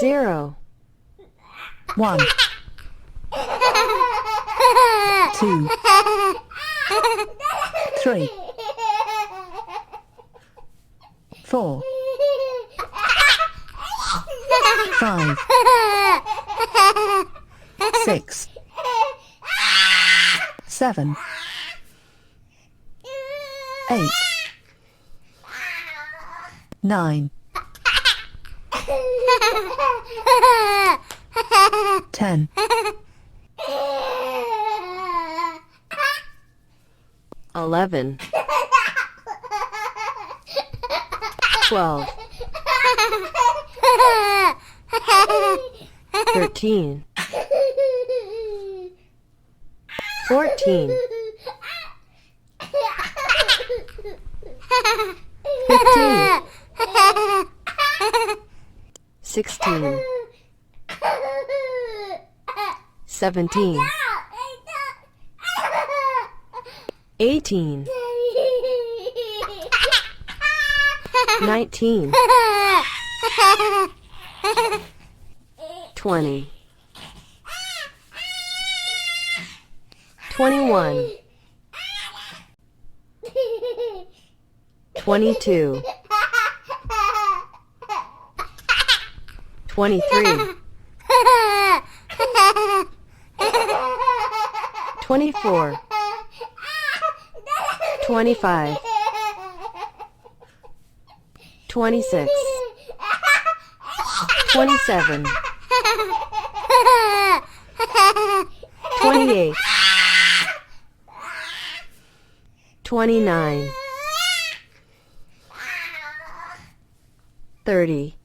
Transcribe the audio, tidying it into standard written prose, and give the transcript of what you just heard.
0, 1, 2, 3, 4, 5, 6, 7, 8, 9, 10, 11, 12, 13, 14, 15, 16, 17, 18, 19, 20, 21, 22, 23, 24, 25, 26, 27, 28, 29, 30,